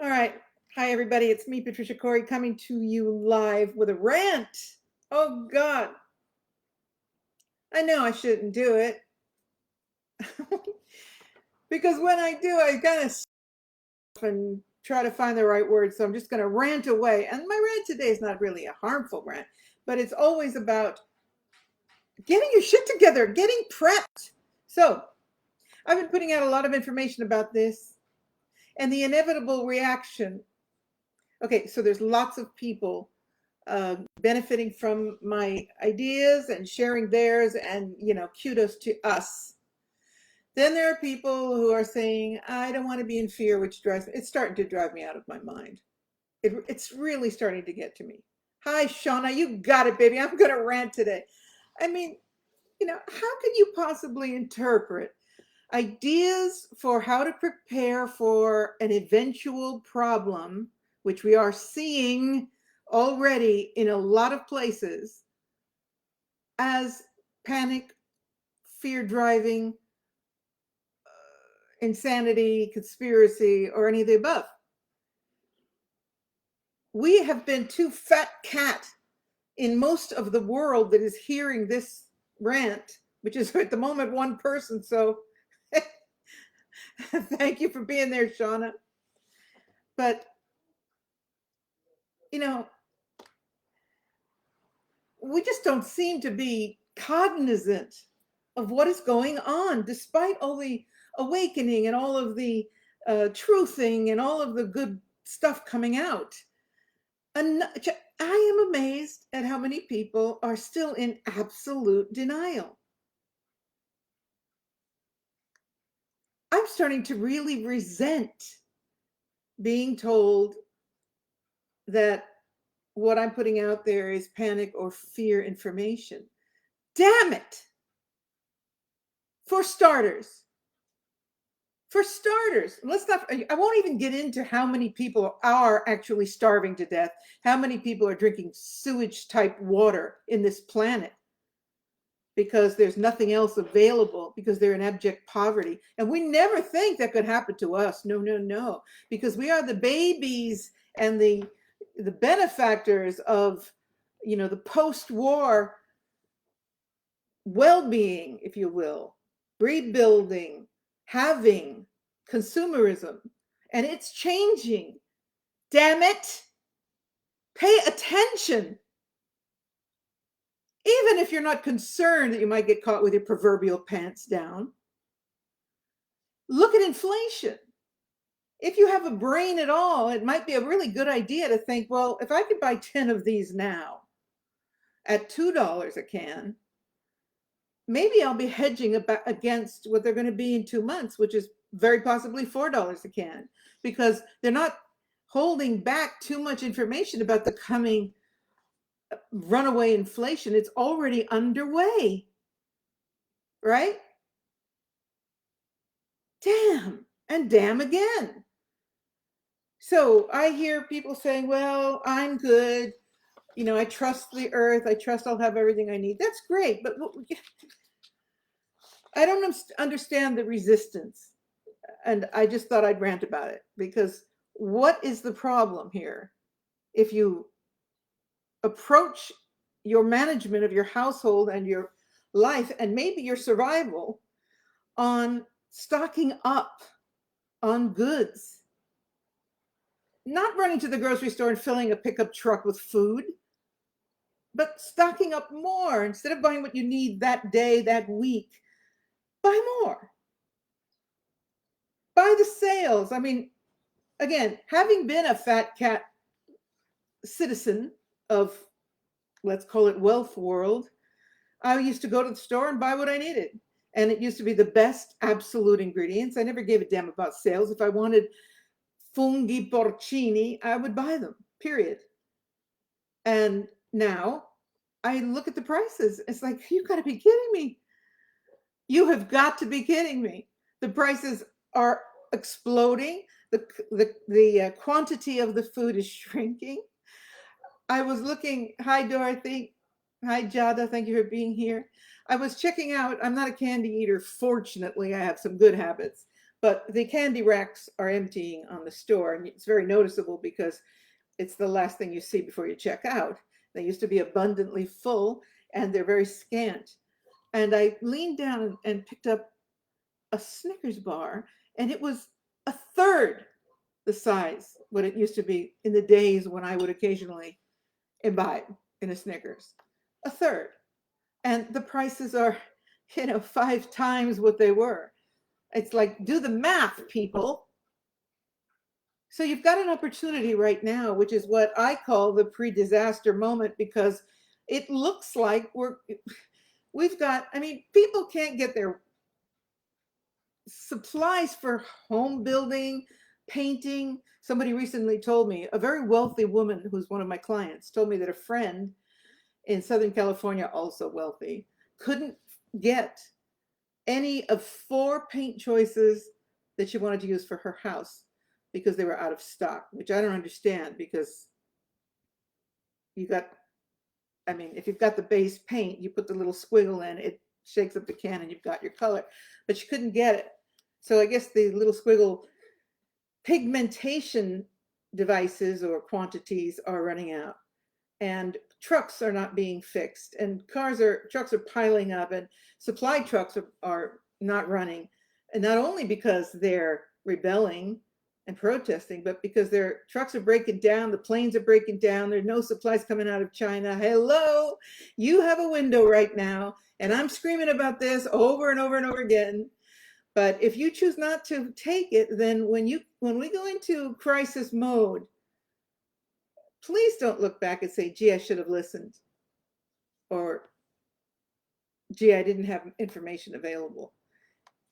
All right. Hi, everybody. It's me, Patricia Cori, coming to you live with a rant. Oh, God. I know I shouldn't do it. Because when I do, I kind of and try to find the right words. So I'm just going to rant away. And my rant today is not really a harmful rant, but it's always about getting your shit together, getting prepped. So I've been putting out a lot of information about this and the inevitable reaction. Okay, so there's lots of people benefiting from my ideas and sharing theirs, and kudos to us. Then there are people who are saying, I don't want to be in fear, which drives me, it's starting to drive me out of my mind. It's really starting to get to me. Hi, Shauna, you got it, baby. I'm going to rant today. I mean, how can you possibly interpret ideas for how to prepare for an eventual problem, which we are seeing already in a lot of places, as panic, fear driving, insanity, conspiracy, or any of the above? We have been too fat cat in most of the world that is hearing this rant, which is at the moment one person. So thank you for being there, Shauna. But, we just don't seem to be cognizant of what is going on, despite all the awakening and all of the truthing and all of the good stuff coming out. And I am amazed at how many people are still in absolute denial. I'm starting to really resent being told that what I'm putting out there is panic or fear information. Damn it! For starters, let's not, I won't even get into how many people are actually starving to death, how many people are drinking sewage type water in this planet because there's nothing else available, because they're in abject poverty. And we never think that could happen to us. No, because we are the babies and the benefactors of, the post-war well-being, if you will, rebuilding, having, consumerism, and it's changing. Damn it. Pay attention. Even if you're not concerned that you might get caught with your proverbial pants down. Look at inflation. If you have a brain at all, it might be a really good idea to think, well, if I could buy 10 of these now at $2 a can, maybe I'll be hedging against what they're going to be in 2 months, which is very possibly $4 a can, because they're not holding back too much information about the coming runaway inflation. It's already underway, right? Damn, and damn again. So I hear people saying, well, I'm good. I trust the earth. I trust I'll have everything I need. That's great. But I don't understand the resistance. And I just thought I'd rant about it, because what is the problem here? If you approach your management of your household and your life and maybe your survival on stocking up on goods, not running to the grocery store and filling a pickup truck with food, but stocking up more. Instead of buying what you need that day, that week, buy more. Buy the sales. I mean, again, having been a fat cat citizen of, let's call it, wealth world, I used to go to the store and buy what I needed. And it used to be the best absolute ingredients. I never gave a damn about sales. If I wanted funghi porcini, I would buy them, period. And now I look at the prices. It's like, you've got to be kidding me. You have got to be kidding me. The prices are exploding. The quantity of the food is shrinking. I was looking, hi, Dorothy. Hi, Jada. Thank you for being here. I was checking out, I'm not a candy eater. Fortunately, I have some good habits. but the candy racks are emptying on the store, and it's very noticeable because it's the last thing you see before you check out. They used to be abundantly full, and they're very scant. And I leaned down and picked up a Snickers bar, and it was a third the size what it used to be in the days when I would occasionally imbibe in a Snickers. A third. And the prices are, 5 times what they were. It's like, do the math, people. So you've got an opportunity right now, which is what I call the pre-disaster moment, because it looks like we've got, people can't get their supplies for home building, painting. Somebody recently told me, a very wealthy woman who's one of my clients, told me that a friend in Southern California, also wealthy, couldn't get any of 4 paint choices that she wanted to use for her house because they were out of stock, which I don't understand, because if you've got the base paint, you put the little squiggle in, it shakes up the can and you've got your color, but she couldn't get it. So I guess the little squiggle pigmentation devices or quantities are running out, and trucks are not being fixed, and trucks are piling up, and supply trucks are not running, and not only because they're rebelling and protesting, but because their trucks are breaking down, the planes are breaking down, there's no supplies coming out of China. Hello, you have a window right now, and I'm screaming about this over and over and over again. But if you choose not to take it, then when we go into crisis mode, please don't look back and say, gee, I should have listened, or gee, I didn't have information available.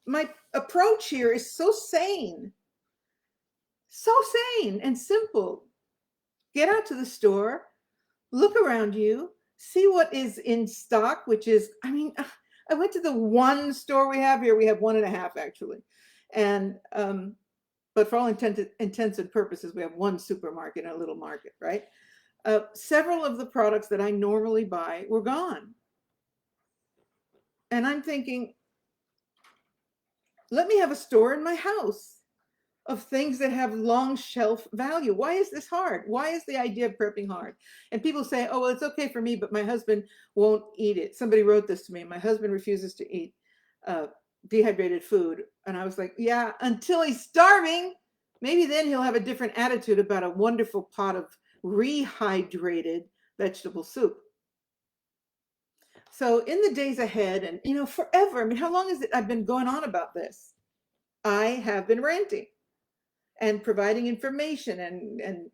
My approach here is so sane and simple. Get out to the store, look around you, see what is in stock, which is, I went to the one store we have here. We have 1.5 actually. And, but for all intents and purposes, we have one supermarket and a little market, right? Several of the products that I normally buy were gone. And I'm thinking, let me have a store in my house of things that have long shelf value. Why is this hard? Why is the idea of prepping hard? And people say, oh, well, it's okay for me, but my husband won't eat it. Somebody wrote this to me. My husband refuses to eat dehydrated food. And I was like, yeah, until he's starving. Maybe then he'll have a different attitude about a wonderful pot of rehydrated vegetable soup. So in the days ahead, and forever, how long is it I've been going on about this? I have been ranting and providing information and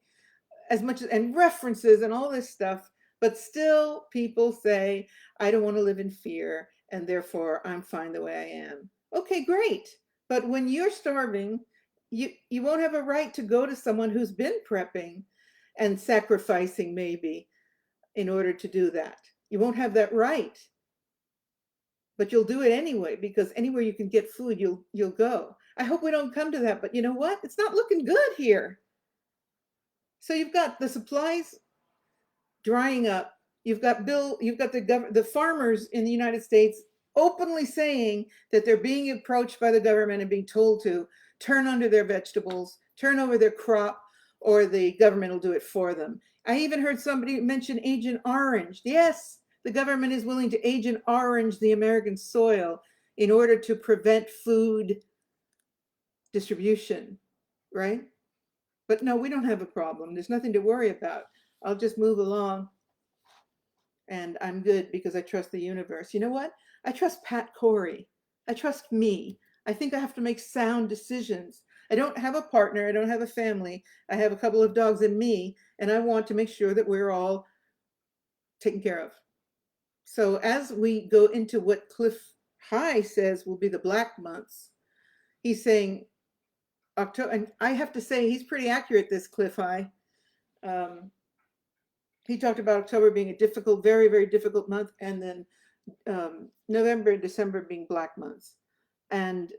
as much and references and all this stuff, but still people say, I don't want to live in fear, and therefore I'm fine the way I am. Okay, great. But when you're starving, you won't have a right to go to someone who's been prepping and sacrificing maybe in order to do that. You won't have that right. But you'll do it anyway, because anywhere you can get food, you'll go. I hope we don't come to that, but you know what? It's not looking good here. So you've got the supplies drying up. You've got the farmers in the United States openly saying that they're being approached by the government and being told to turn under their vegetables, turn over their crop, or the government will do it for them. I even heard somebody mention Agent Orange. Yes, the government is willing to Agent Orange the American soil in order to prevent food distribution, right? But no, we don't have a problem. There's nothing to worry about. I'll just move along and I'm good because I trust the universe. You know what? I trust Pat Cori. I trust me. I think I have to make sound decisions. I don't have a partner. I don't have a family. I have a couple of dogs and me, and I want to make sure that we're all taken care of. So as we go into what Cliff High says will be the black months, he's saying October, and I have to say he's pretty accurate, this Cliff High. He talked about October being a difficult, very, very difficult month, and then November and December being black months. And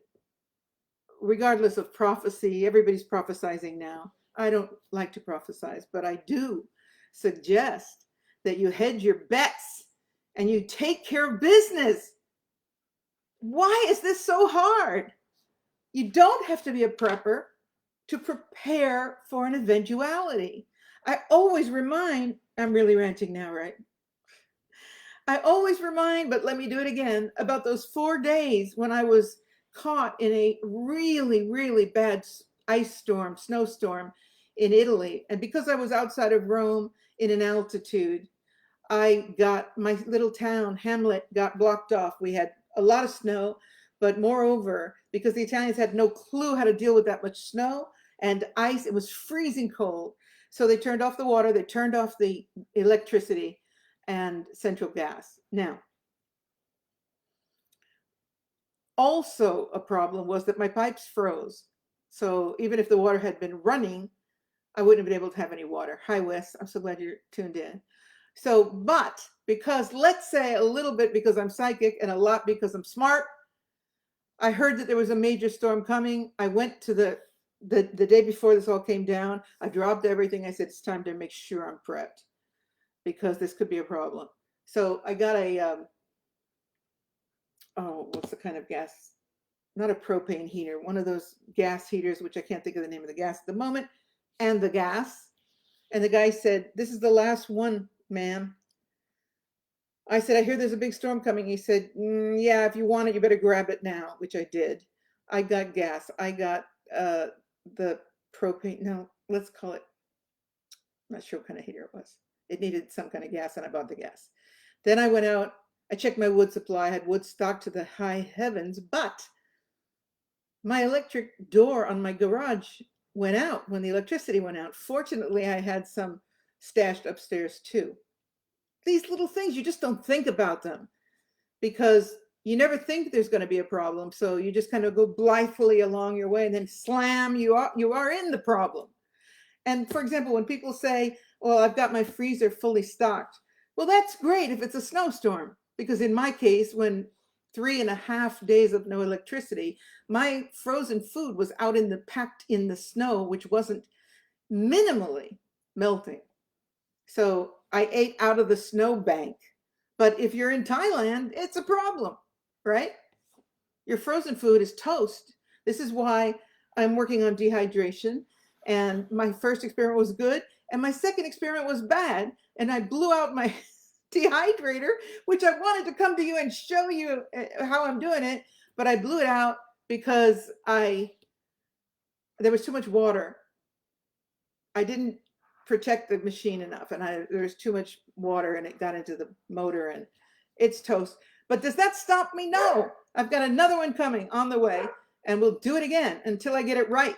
regardless of prophecy, everybody's prophesizing now. I don't like to prophesize, but I do suggest that you hedge your bets and you take care of business. Why is this so hard? You don't have to be a prepper to prepare for an eventuality. I always remind, I'm really ranting now, right? I always remind, but let me do it again, about those 4 days when I was caught in a really, really bad ice storm, snowstorm in Italy. And because I was outside of Rome in an altitude, I got my little town, Hamlet, got blocked off. We had a lot of snow, but moreover, because the Italians had no clue how to deal with that much snow and ice, it was freezing cold. So they turned off the water, they turned off the electricity and central gas. Now, also a problem was that my pipes froze. So even if the water had been running, I wouldn't have been able to have any water. Hi, Wes. I'm so glad you're tuned in. So, but because let's say a little bit because I'm psychic and a lot because I'm smart, I heard that there was a major storm coming. I went to the day before this all came down. I dropped everything. I said, it's time to make sure I'm prepped because this could be a problem. So I got a, oh, what's the kind of gas? Not a propane heater, one of those gas heaters, which I can't think of the name of the gas at the moment, and the gas. And the guy said, this is the last one, ma'am. I said, I hear there's a big storm coming. He said, yeah, if you want it, you better grab it now, which I did. I got gas. I got the propane. No, let's call it, I'm not sure what kind of heater it was. It needed some kind of gas, and I bought the gas. Then I went out. I checked my wood supply. I had wood stocked to the high heavens, but my electric door on my garage went out when the electricity went out. Fortunately, I had some stashed upstairs too. These little things, you just don't think about them because you never think there's going to be a problem. So you just kind of go blithely along your way and then slam, you are in the problem. And for example, when people say, well, I've got my freezer fully stocked. Well, that's great if it's a snowstorm, because in my case, when 3.5 days of no electricity, my frozen food was out in the packed in the snow, which wasn't minimally melting. So I ate out of the snow bank. But if you're in Thailand, it's a problem, right? Your frozen food is toast. This is why I'm working on dehydration. And my first experiment was good. And my second experiment was bad. And I blew out my dehydrator, which I wanted to come to you and show you how I'm doing it. But I blew it out because there was too much water. I didn't protect the machine enough, and there was too much water and it got into the motor and it's toast. But does that stop me? No, I've got another one coming on the way and we'll do it again until I get it right.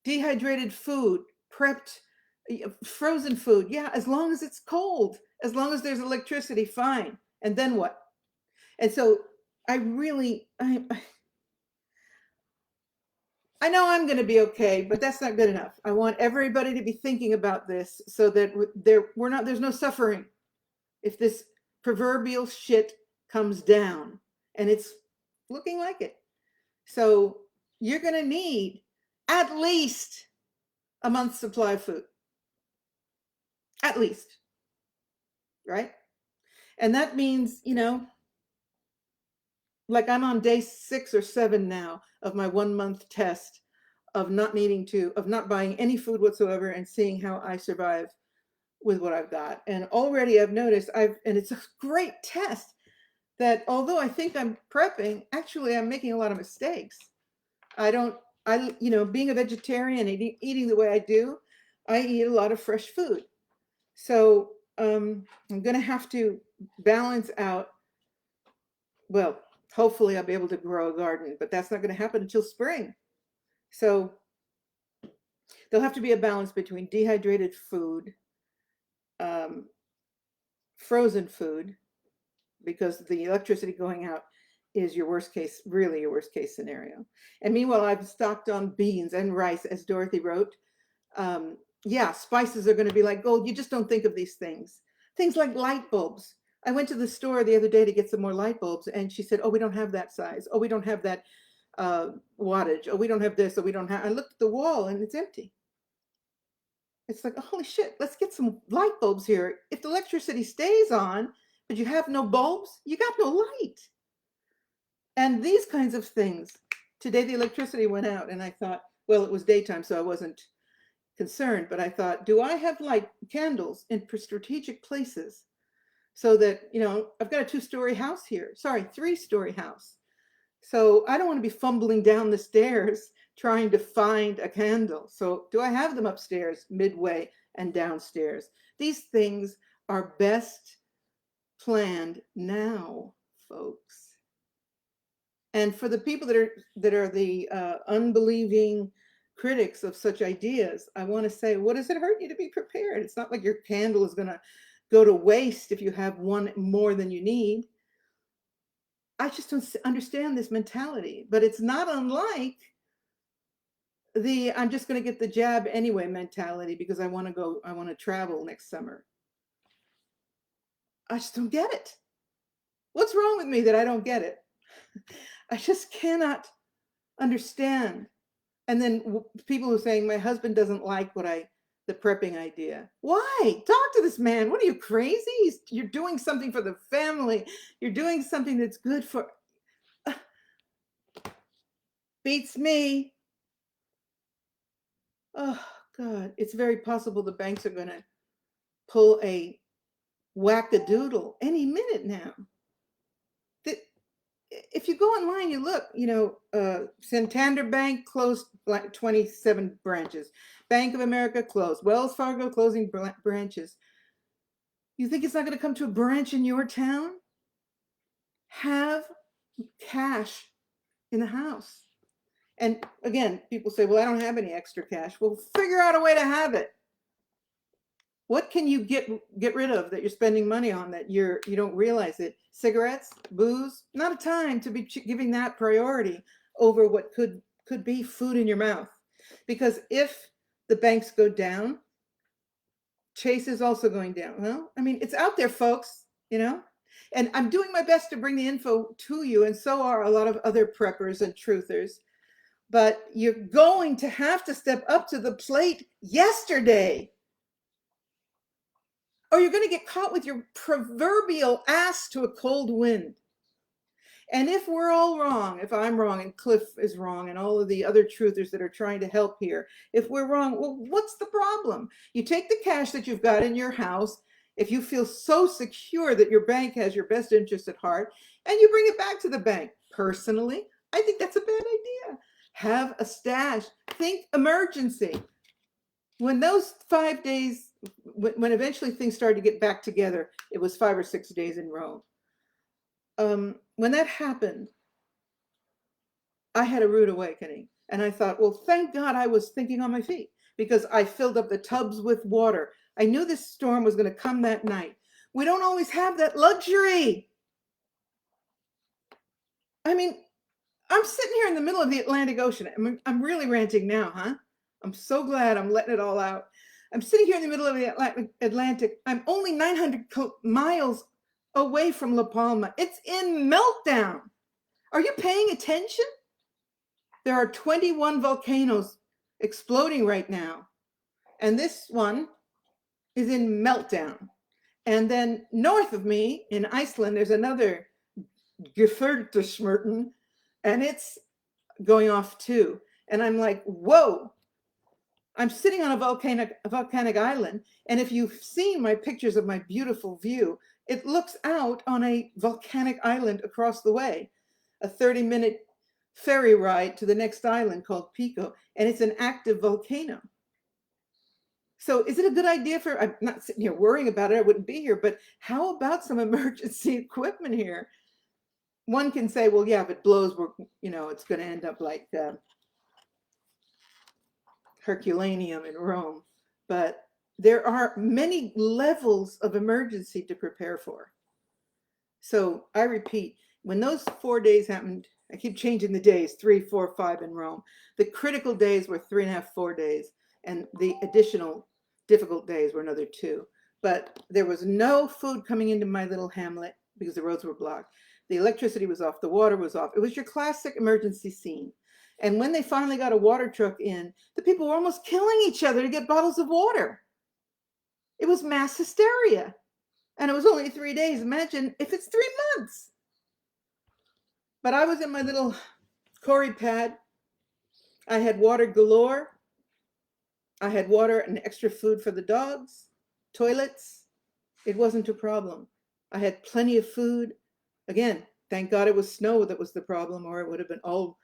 Dehydrated food, prepped, frozen food. Yeah, as long as it's cold, as long as there's electricity, fine. And then what? And so I really, I know I'm going to be okay, but that's not good enough. I want everybody to be thinking about this so that there's no suffering if this proverbial shit comes down, and it's looking like it. So you're going to need at least a month's supply of food. At least. Right? And that means, like I'm on day 6 or 7 now of my 1-month test of not buying any food whatsoever and seeing how I survive with what I've got. And already I've noticed and it's a great test that although I think I'm prepping, actually I'm making a lot of mistakes. Being a vegetarian and eating the way I do, I eat a lot of fresh food. So I'm going to have to balance out, well, hopefully I'll be able to grow a garden, but that's not going to happen until spring. So there'll have to be a balance between dehydrated food, frozen food, because the electricity going out is really your worst case scenario. And meanwhile, I've stocked on beans and rice, as Dorothy wrote. Yeah, spices are going to be like gold. You just don't think of these things. Things like light bulbs. I went to the store the other day to get some more light bulbs, and she said, oh, we don't have that size. Oh, we don't have that wattage. Oh, we don't have this. Oh, we don't have. I looked at the wall, and it's empty. It's like, holy shit, let's get some light bulbs here. If the electricity stays on, but you have no bulbs, you got no light. And these kinds of things Today the electricity went out, and I thought, well, it was daytime, so I wasn't concerned, but I thought, do I have like candles in strategic places so that, I've got a 2-story house here. Sorry, 3-story house. So I don't want to be fumbling down the stairs trying to find a candle. So do I have them upstairs, midway, and downstairs? These things are best planned now, folks. And for the people that are the unbelieving critics of such ideas, I want to say, what does it hurt you to be prepared? It's not like your candle is going to go to waste if you have one more than you need. I just don't understand this mentality, but it's not unlike the I'm just going to get the jab anyway mentality because I want to travel next summer. I just don't get it. What's wrong with me that I don't get it? I just cannot understand. And then people who are saying my husband doesn't like the prepping idea. Why? Talk to this man. What are you, crazy? You're doing something for the family. You're doing something that's good for. Beats me. Oh, God. It's very possible the banks are going to pull a whack-a-doodle any minute now. If you go online, you look, Santander Bank closed 27 branches. Bank of America closed. Wells Fargo closing branches. You think it's not going to come to a branch in your town? Have cash in the house. And again, people say, well, I don't have any extra cash. Well, figure out a way to have it. What can you get rid of that you're spending money on that you don't realize it? Cigarettes, booze, not a time to be giving that priority over what could be food in your mouth. Because if the banks go down, Chase is also going down. Well, I mean, it's out there, folks, and I'm doing my best to bring the info to you, and so are a lot of other preppers and truthers. But you're going to have to step up to the plate yesterday, or you're going to get caught with your proverbial ass to a cold wind. And if we're all wrong, if I'm wrong and Cliff is wrong and all of the other truthers that are trying to help here, if we're wrong, well, what's the problem? You take the cash that you've got in your house, if you feel so secure that your bank has your best interest at heart, and you bring it back to the bank. Personally, I think that's a bad idea. Have a stash. Think emergency. When those 5 days, when eventually things started to get back together, it was 5 or 6 days in Rome. When that happened, I had a rude awakening. And I thought, well, thank God I was thinking on my feet because I filled up the tubs with water. I knew this storm was going to come that night. We don't always have that luxury. I mean, I'm sitting here in the middle of the Atlantic Ocean. I'm really ranting now, huh? I'm so glad I'm letting it all out. I'm sitting here in the middle of the Atlantic. I'm only 900 miles away from La Palma. It's in meltdown. Are you paying attention? There are 21 volcanoes exploding right now. And this one is in meltdown. And then north of me in Iceland, there's another Gefurteschmerten, and it's going off too. And I'm like, whoa. I'm sitting on a volcanic island, and if you've seen my pictures of my beautiful view, it looks out on a volcanic island across the way, a 30-minute ferry ride to the next island called Pico, and it's an active volcano. So is it a good idea I'm not sitting here worrying about it, I wouldn't be here, but how about some emergency equipment here? One can say, well, yeah, if it blows, it's going to end up like Herculaneum in Rome, but there are many levels of emergency to prepare for. So I repeat, when those 4 days happened, I keep changing the days, 3, 4, 5 in Rome. The critical days were 3.5, 4 days, and the additional difficult days were another 2. But there was no food coming into my little hamlet because the roads were blocked. The electricity was off, the water was off. It was your classic emergency scene. And when they finally got a water truck in, the people were almost killing each other to get bottles of water. It was mass hysteria. And it was only 3 days. Imagine if it's 3 months. But I was in my little Cori pad. I had water galore. I had water and extra food for the dogs, toilets. It wasn't a problem. I had plenty of food. Again, thank God it was snow that was the problem, or it would have been all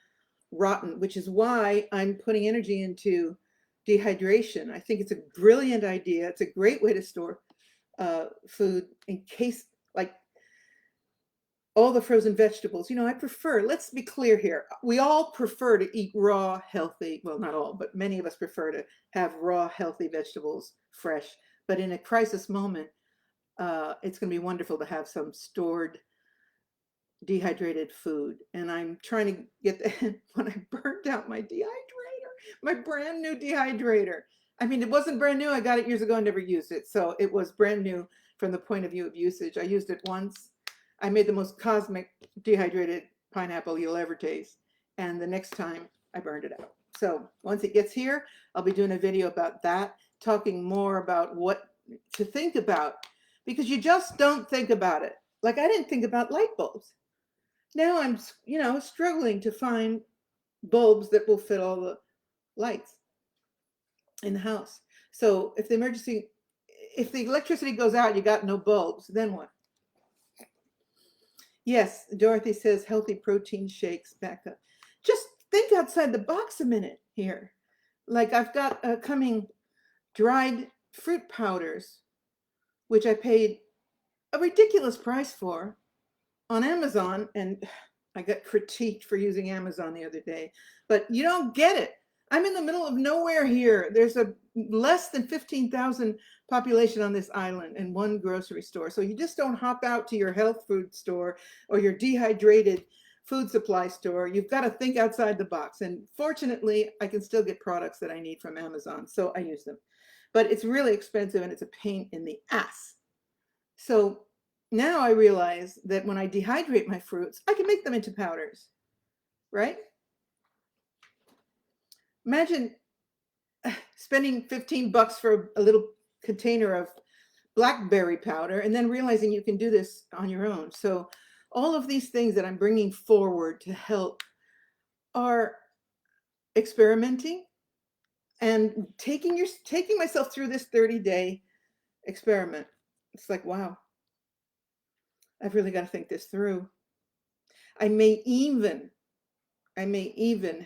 rotten, which is why I'm putting energy into dehydration. I think it's a brilliant idea. It's a great way to store food in case, like all the frozen vegetables. You know, I prefer, let's be clear here, we all prefer to eat raw, healthy, well, not all, but many of us prefer to have raw, healthy vegetables fresh. But in a crisis moment, it's going to be wonderful to have some stored dehydrated food. And I'm trying to get the, when I burned out my dehydrator, my brand new dehydrator. I mean, it wasn't brand new. I got it years ago and never used it. So it was brand new from the point of view of usage. I used it once. I made the most cosmic dehydrated pineapple you'll ever taste. And the next time I burned it out. So once it gets here, I'll be doing a video about that, talking more about what to think about, because you just don't think about it. Like I didn't think about light bulbs. Now I'm, you know, struggling to find bulbs that will fit all the lights in the house. So if the electricity goes out, you got no bulbs, then what? Yes, Dorothy says healthy protein shakes back up. Just think outside the box a minute here. Like I've got coming dried fruit powders, which I paid a ridiculous price for on Amazon, and I got critiqued for using Amazon the other day, but you don't get it. I'm in the middle of nowhere here. There's a less than 15,000 population on this island and one grocery store. So you just don't hop out to your health food store or your dehydrated food supply store. You've got to think outside the box. And fortunately, I can still get products that I need from Amazon. So I use them, but it's really expensive and it's a pain in the ass. So now I realize that when I dehydrate my fruits, I can make them into powders, right? Imagine spending 15 bucks for a little container of blackberry powder and then realizing you can do this on your own. So all of these things that I'm bringing forward to help are experimenting and taking myself through this 30-day experiment. It's like, wow, I've really got to think this through. I may even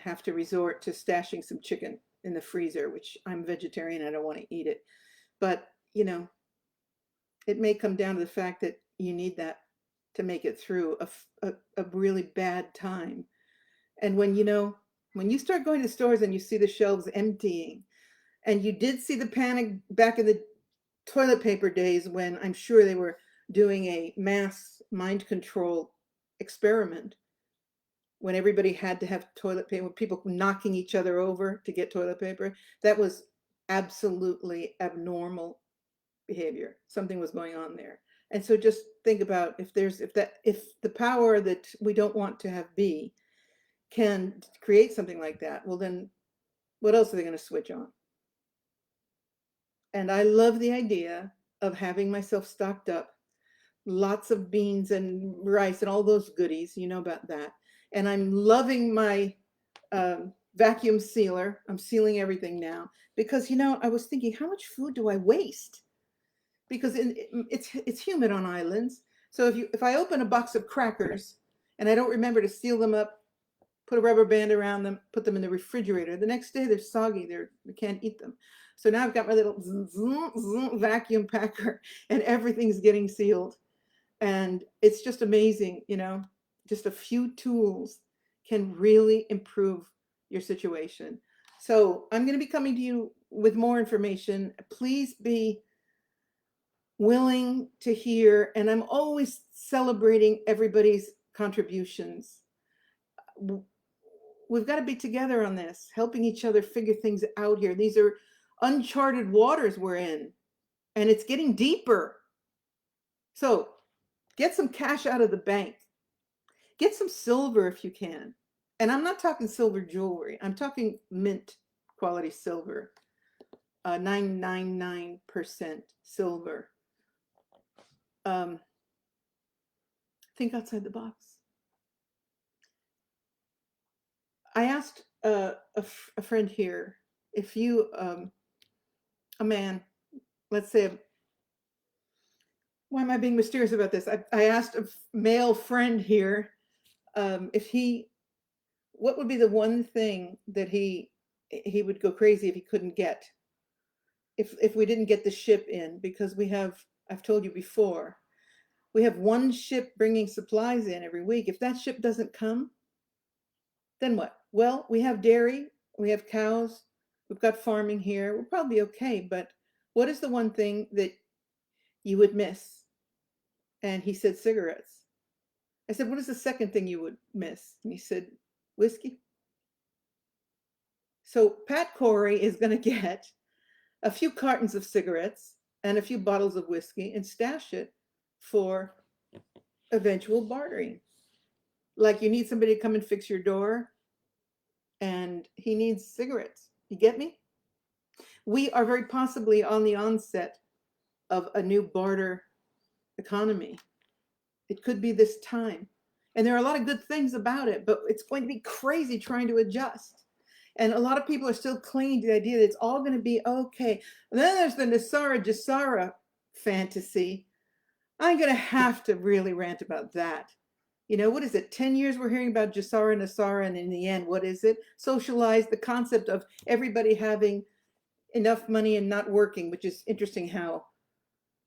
have to resort to stashing some chicken in the freezer, which I'm vegetarian. I don't want to eat it. But, you know, it may come down to the fact that you need that to make it through a really bad time. And when, you know, when you start going to stores and you see the shelves emptying, and you did see the panic back in the toilet paper days when I'm sure they were doing a mass mind control experiment, when everybody had to have toilet paper, people knocking each other over to get toilet paper, that was absolutely abnormal behavior. Something was going on there. And so just think about if the power that we don't want to have be can create something like that, well then what else are they going to switch on? And I love the idea of having myself stocked up, lots of beans and rice and all those goodies, you know about that. And I'm loving my vacuum sealer. I'm sealing everything now because, you know, I was thinking, how much food do I waste? Because it's humid on islands. So if I open a box of crackers and I don't remember to seal them up, put a rubber band around them, put them in the refrigerator, the next day they're soggy. We can't eat them. So now I've got my little vacuum packer and everything's getting sealed. And it's just amazing, you know, just a few tools can really improve your situation. So I'm going to be coming to you with more information. Please be willing to hear, and I'm always celebrating everybody's contributions. We've got to be together on this, helping each other figure things out here. These are uncharted waters we're in, and it's getting deeper. So get some cash out of the bank. Get some silver if you can. And I'm not talking silver jewelry. I'm talking mint quality silver, 999% silver. Think outside the box. I asked a friend here, if you, a man, let's say, why am I being mysterious about this? I asked a male friend here, if he, what would be the one thing that he would go crazy if he couldn't get, if we didn't get the ship in, because we have, I've told you before, we have one ship bringing supplies in every week. If that ship doesn't come, then what? Well, we have dairy, we have cows, we've got farming here. We're probably okay, but what is the one thing that you would miss? And he said cigarettes. I said, what is the second thing you would miss? And he said, whiskey. So Pat Cori is going to get a few cartons of cigarettes and a few bottles of whiskey and stash it for eventual bartering. Like you need somebody to come and fix your door, and he needs cigarettes. You get me? We are very possibly on the onset of a new barter economy. It could be this time. And there are a lot of good things about it, but it's going to be crazy trying to adjust. And a lot of people are still clinging to the idea that it's all going to be okay. And then there's the Nasara Jasara fantasy. I'm going to have to really rant about that. You know, what is it? 10 years we're hearing about Jasara Nasara, and in the end, what is it? Socialize, the concept of everybody having enough money and not working, which is interesting how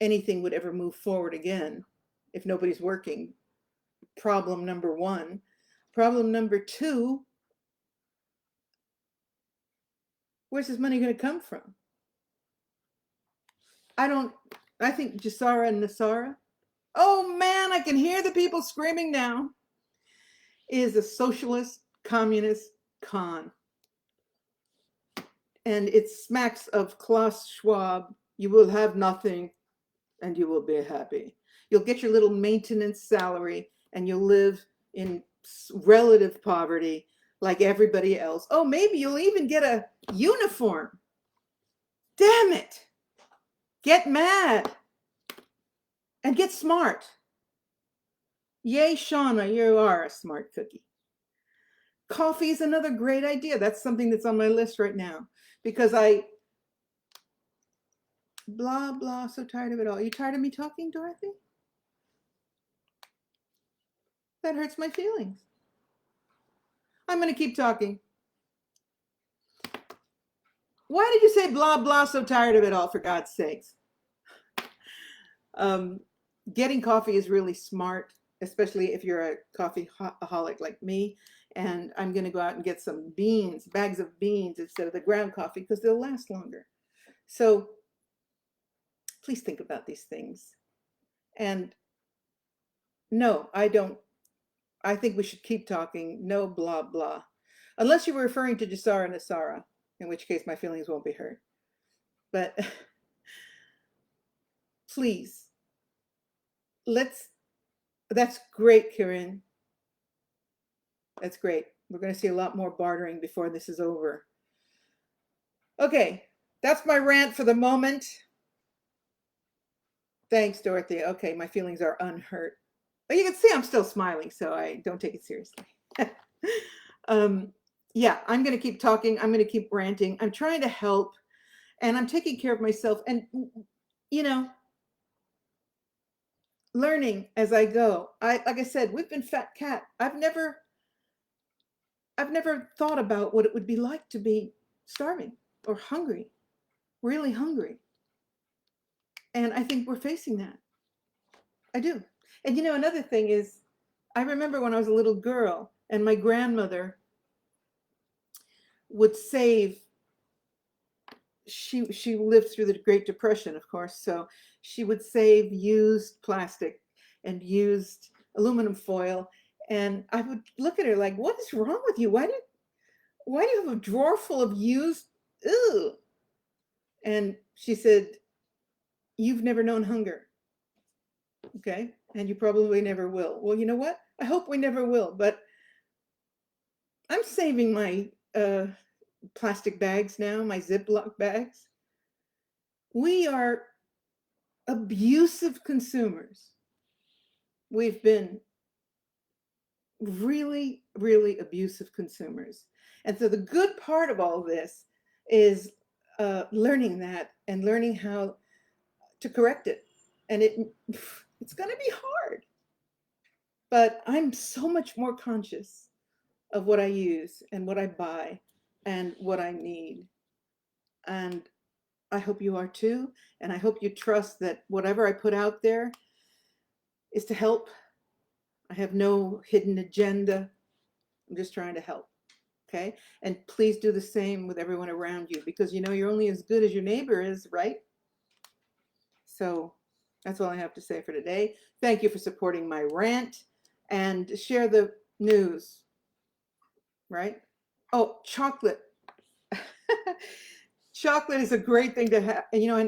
anything would ever move forward again if nobody's working. Problem number one. Problem number two, where's this money going to come from? I think Jasara and Nasara, oh man, I can hear the people screaming now, is a socialist, communist con. And it smacks of Klaus Schwab. You will have nothing and you will be happy. You'll get your little maintenance salary and you'll live in relative poverty like everybody else. Oh, maybe you'll even get a uniform. Damn it. Get mad and get smart. Yay, Shauna, you are a smart cookie. Coffee is another great idea. That's something that's on my list right now because blah, blah, so tired of it all. Are you tired of me talking, Dorothy? That hurts my feelings. I'm going to keep talking. Why did you say blah, blah, so tired of it all, for God's sakes? Getting coffee is really smart, especially if you're a coffeeaholic like me. And I'm going to go out and get some beans, bags of beans instead of the ground coffee because they'll last longer. So please think about these things. And no, I don't. I think we should keep talking. No blah, blah. Unless you were referring to Jasara Nasara, in which case my feelings won't be hurt. But please, that's great, Karen. That's great. We're going to see a lot more bartering before this is over. Okay, that's my rant for the moment. Thanks, Dorothy. Okay, my feelings are unhurt. But you can see I'm still smiling, so I don't take it seriously. Yeah, I'm going to keep talking. I'm going to keep ranting. I'm trying to help, and I'm taking care of myself. And, you know, learning as I go. Like I said, we've been fat cat. I've never thought about what it would be like to be starving or hungry, really hungry. And I think we're facing that. I do. And you know, another thing is, I remember when I was a little girl and my grandmother would save, she lived through the Great Depression, of course, so she would save used plastic and used aluminum foil. And I would look at her like, what is wrong with you? Why do you have a drawer full of used, ew? And she said, you've never known hunger. Okay. And you probably never will. Well, you know what? I hope we never will, but I'm saving my plastic bags now, my Ziploc bags. We are abusive consumers. We've been really, really abusive consumers. And so the good part of all this is learning that and learning how to correct it. And it's going to be hard, but I'm so much more conscious of what I use and what I buy and what I need. And I hope you are too. And I hope you trust that whatever I put out there is to help. I have no hidden agenda. I'm just trying to help. Okay. And please do the same with everyone around you, because you know you're only as good as your neighbor is, right? So that's all I have to say for today. Thank you for supporting my rant, and share the news, right? Oh, chocolate. Chocolate is a great thing to have, and you know,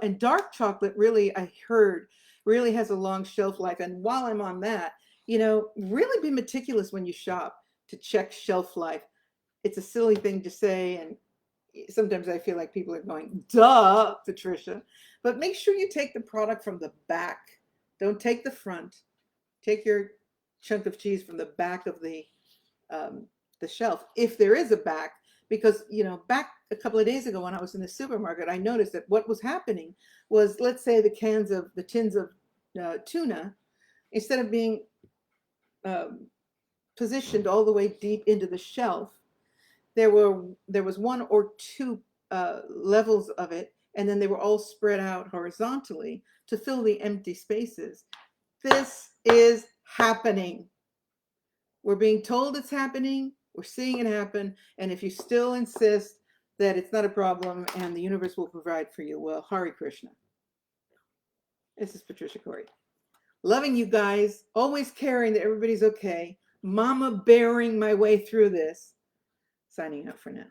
and dark chocolate really, I heard, really has a long shelf life. And while I'm on that, you know, really be meticulous when you shop to check shelf life. It's a silly thing to say, and sometimes I feel like people are going, duh, Patricia. But make sure you take the product from the back. Don't take the front. Take your chunk of cheese from the back of the shelf, if there is a back. Because, you know, back a couple of days ago when I was in the supermarket, I noticed that what was happening was, let's say the tins of tuna, instead of being positioned all the way deep into the shelf, there was one or two levels of it, and then they were all spread out horizontally to fill the empty spaces. This is happening. We're being told it's happening. We're seeing it happen. And if you still insist that it's not a problem and the universe will provide for you, well, Hare Krishna. This is Patricia Cori. Loving you guys, always caring that everybody's okay. Mama bearing my way through this. Signing out for now.